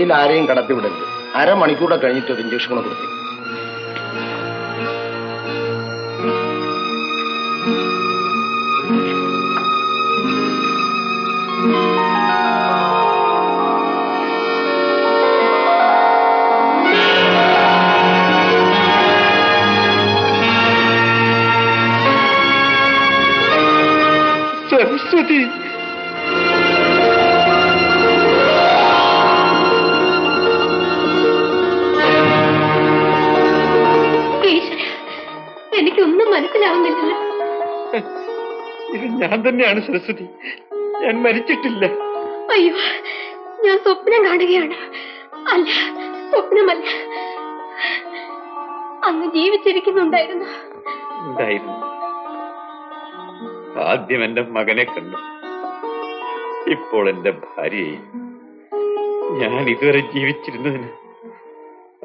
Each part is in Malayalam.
മുറിയിൽ ആരെയും കടത്തിവിടരുത്. അരമണിക്കൂടെ കഴിഞ്ഞിട്ട് ഒരു ഇഞ്ചക്ഷൻ കൂടെ കൊടുത്തു. സരസ്വതി, എനിക്കൊന്നും മനസ്സിലാവുന്നില്ലല്ലോ. ഇത് ഞാൻ തന്നെയാണ് സരസ്വതി, ഞാൻ മരിച്ചിട്ടില്ല. അയ്യോ, ഞാൻ സ്വപ്നം കാണുകയാണ്. അല്ല, സ്വപ്നമല്ല, അങ്ങ് ജീവിച്ചിരിക്കുന്നുണ്ടായിരുന്നു. ആദ്യം എന്റെ മകനെ കണ്ടു, ഇപ്പോൾ എന്റെ ഭാര്യയെ. ഞാൻ ഇതുവരെ ജീവിച്ചിരുന്നതിന്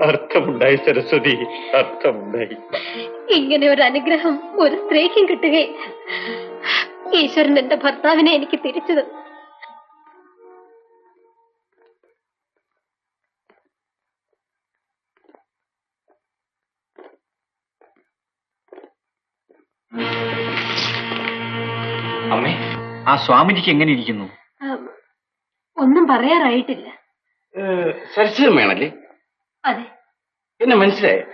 അർത്ഥമുണ്ടായി സരസ്വതി, അർത്ഥമുണ്ടായി. ഇങ്ങനെ ഒരു അനുഗ്രഹം ഒരു സ്ത്രീക്കും കിട്ടുകയില്ല. ഈശ്വരൻ എന്റെ ഭർത്താവിനെ എനിക്ക് തിരിച്ചു തന്നു. അമ്മേ, ആ സ്വാമിജിക്ക് എങ്ങനെ ഇരിക്കുന്നു? ഒന്നും പറയാറായിട്ടില്ല. സരസ്വതമ്മയാണല്ലേ? അതെ. എന്നെ മനസ്സിലായോ?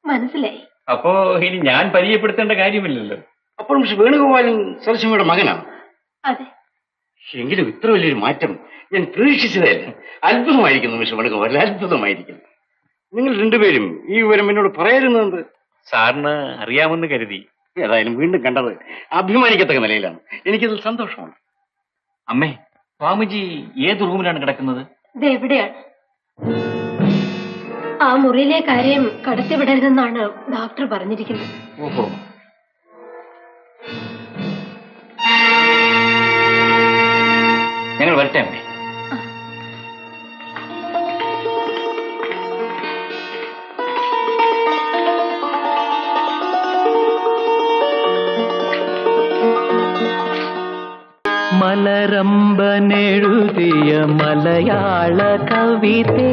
മനസ്സിലായി. അപ്പോ ഇനി ഞാൻ പരിചയപ്പെടുത്തേണ്ട കാര്യമില്ലല്ലോ. അപ്പോൾ മിസ്റ്റർ വേണുഗോപാലൻ സരസ്വതിയുടെ മകനാണ്? അതെ. എങ്കിലും ഇത്ര വലിയൊരു മാറ്റം ഞാൻ പ്രതീക്ഷിച്ചതല്ല. അത്ഭുതമായിരിക്കുന്നു മിസ്റ്റർ വേണുഗോപാലൻ, അത്ഭുതമായിരിക്കുന്നു. നിങ്ങൾ രണ്ടുപേരും ഈ വിവരം എന്നോട് പറയാറുന്നത് സാറിന് അറിയാമെന്ന് കരുതി. ഏതായാലും വീണ്ടും കണ്ടത് അഭിമാനിക്കത്തക്ക നിലയിലാണ്. എനിക്കതിൽ സന്തോഷമാണ്. അമ്മേ, സ്വാമിജി ഏത് റൂമിലാണ് കിടക്കുന്നത്? ഇത് എവിടെയാണ്? ആ മുറിയിലേക്ക് ആരെയും കടത്തിവിടരുതെന്നാണ് ഡോക്ടർ പറഞ്ഞിരിക്കുന്നത്. ഓഹോ, ഞങ്ങൾ വരട്ടെ അമ്മേ. മലരമ്പനെഴുതിയ മലയാള കവിതേ,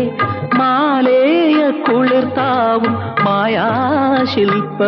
മാലേയ കുളിർത്താവും മായാശില്പ